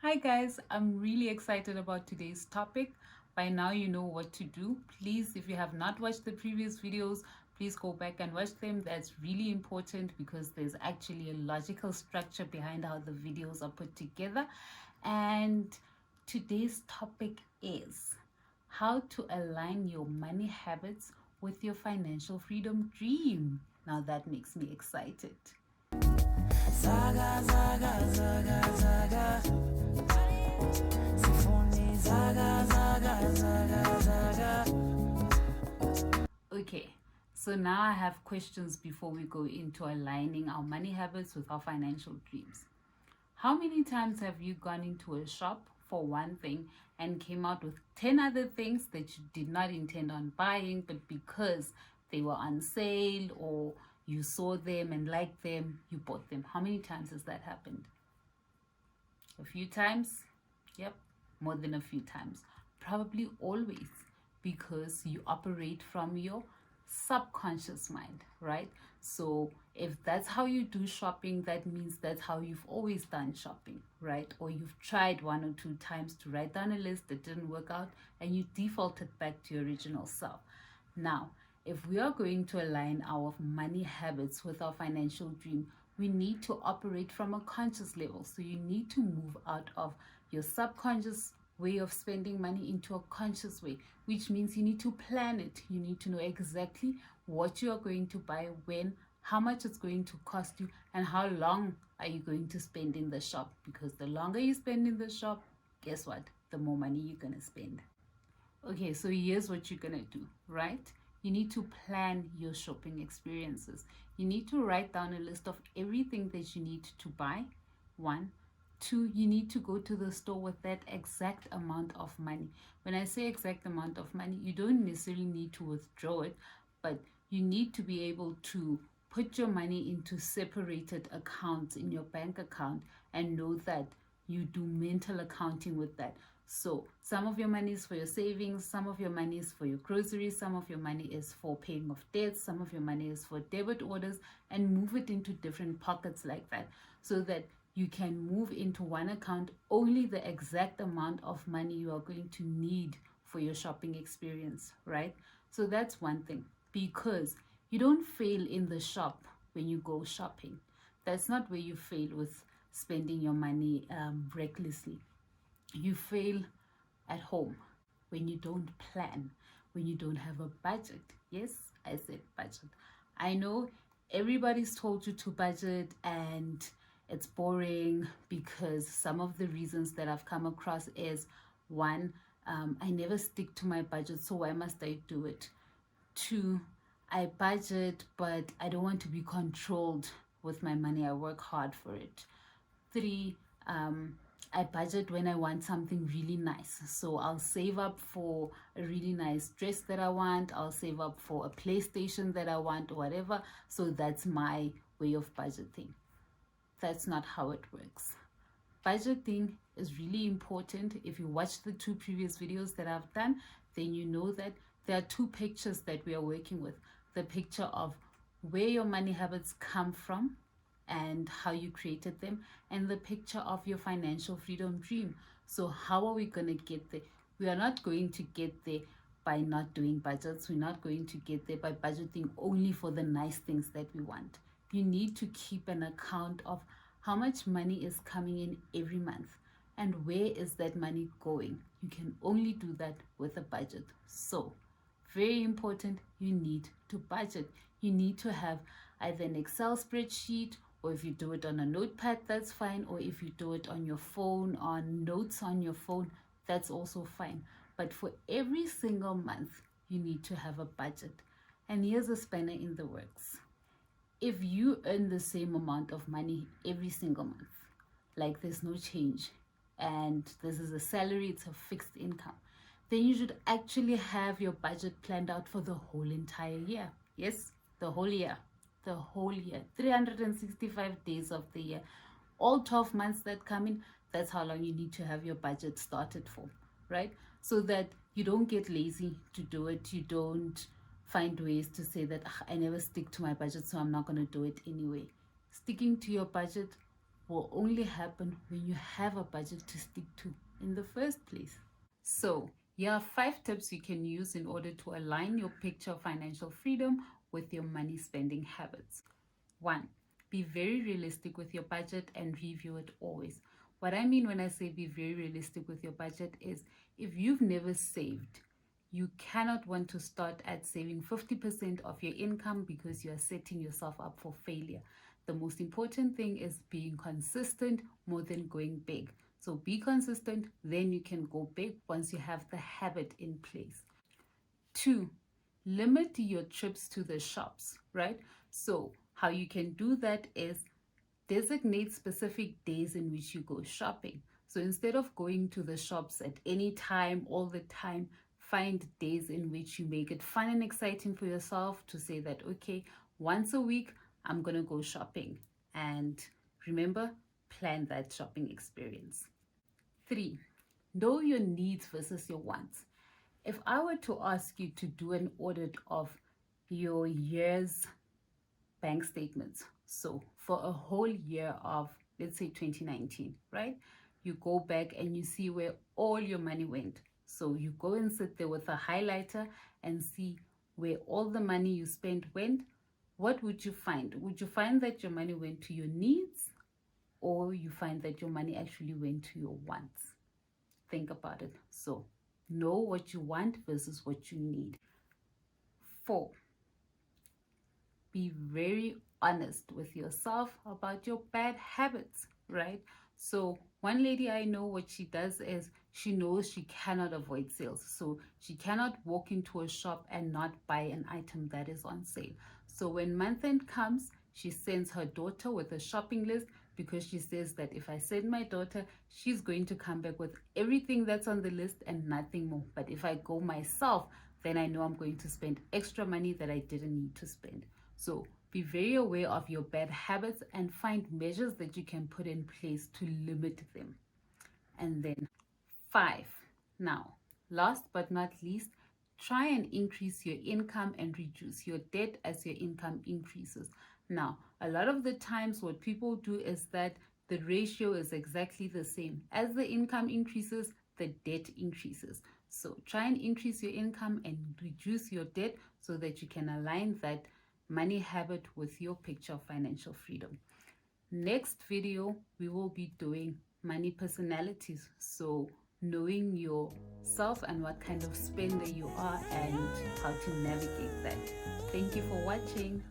Hi guys, I'm really excited about today's topic. By now you know what to do. Please, if you have not watched the previous videos, please go back and watch them. That's really important because there's actually a logical structure behind how the videos are put together. And today's topic is how to align your money habits with your financial freedom dream. Now that makes me excited. Zaga, zaga, zaga, zaga. Okay, so now I have questions before we go into aligning our money habits with our financial dreams. How many times have you gone into a shop for one thing and came out with 10 other things that you did not intend on buying, but because they were on sale or you saw them and liked them, you bought them? How many times has that happened? A few times? Yep, more than a few times. Probably always, because you operate from your subconscious mind, right? So if that's how you do shopping, that means that's how you've always done shopping, right? Or you've tried one or two times to write down a list that didn't work out and you defaulted back to your original self. Now, if we are going to align our money habits with our financial dream, we need to operate from a conscious level. So you need to move out of your subconscious way of spending money into a conscious way, which means you need to plan it. You need to know exactly what you are going to buy, when, how much it's going to cost you, and how long are you going to spend in the shop. Because the longer you spend in the shop, guess what? The more money you're going to spend. Okay, so here's what you're gonna do, right? You need to plan your shopping experiences. You need to write down a list of everything that you need to buy. One. Two, you need to go to the store with that exact amount of money. When I say exact amount of money, you don't necessarily need to withdraw it, but you need to be able to put your money into separated accounts in your bank account and know that you do mental accounting with that. So some of your money is for your savings, some of your money is for your groceries, some of your money is for paying off debts, some of your money is for debit orders, and move it into different pockets like that so that you can move into one account only the exact amount of money you are going to need for your shopping experience, right? So that's one thing, because you don't fail in the shop when you go shopping. That's not where you fail with spending your money recklessly. You fail at home when you don't plan, when you don't have a budget. Yes, I said budget. I know everybody's told you to budget and it's boring because some of the reasons that I've come across is one, I never stick to my budget, so why must I do it? Two, I budget, but I don't want to be controlled with my money. I work hard for it. Three, I budget when I want something really nice. So I'll save up for a really nice dress that I want. I'll save up for a PlayStation that I want or whatever. So that's my way of budgeting. That's not how it works. Budgeting is really important. If you watch the two previous videos that I've done, then you know that there are two pictures that we are working with. The picture of where your money habits come from and how you created them, and the picture of your financial freedom dream. So how are we going to get there? We are not going to get there by not doing budgets. We're not going to get there by budgeting only for the nice things that we want. You need to keep an account of how much money is coming in every month and where is that money going. You can only do that with a budget. So very important, you need to budget. You need to have either an Excel spreadsheet, or if you do it on a notepad, that's fine. Or if you do it on your phone, on notes on your phone, that's also fine. But for every single month, you need to have a budget. And here's a spanner in the works. If you earn the same amount of money every single month, like there's no change, and this is a salary, it's a fixed income, then you should actually have your budget planned out for the whole entire year. Yes, the whole year. The whole year. 365 days of the year. All 12 months that come in, that's how long you need to have your budget started for, right? So that you don't get lazy to do it. You don't find ways to say that I never stick to my budget, so I'm not going to do it anyway. Sticking to your budget will only happen when you have a budget to stick to in the first place. So, here are 5 tips you can use in order to align your picture of financial freedom with your money spending habits. 1. Be very realistic with your budget and review it always. What I mean when I say be very realistic with your budget is if you've never saved, you cannot want to start at saving 50% of your income because you are setting yourself up for failure. The most important thing is being consistent more than going big. So be consistent, then you can go big once you have the habit in place. 2, limit your trips to the shops, right? So how you can do that is designate specific days in which you go shopping. So instead of going to the shops at any time, all the time, find days in which you make it fun and exciting for yourself to say that, okay, once a week, I'm going to go shopping. And remember, plan that shopping experience. 3, know your needs versus your wants. If I were to ask you to do an audit of your year's bank statements, so for a whole year of, let's say 2019, right? You go back and you see where all your money went. So you go and sit there with a highlighter and see where all the money you spent went. What would you find? Would you find that your money went to your needs, or you find that your money actually went to your wants? Think about it. So know what you want versus what you need. 4, be very honest with yourself about your bad habits, right? So one lady I know, what she does is she knows she cannot avoid sales. So she cannot walk into a shop and not buy an item that is on sale. So when month end comes, she sends her daughter with a shopping list because she says that if I send my daughter, she's going to come back with everything that's on the list and nothing more. But if I go myself, then I know I'm going to spend extra money that I didn't need to spend. So be very aware of your bad habits and find measures that you can put in place to limit them. And then 5, now, last but not least, try and increase your income and reduce your debt as your income increases. Now, a lot of the times what people do is that the ratio is exactly the same. As the income increases, the debt increases. So try and increase your income and reduce your debt so that you can align that money habit with your picture of financial freedom. Next video, we will be doing money personalities. So knowing yourself and what kind of spender you are and how to navigate that. Thank you for watching.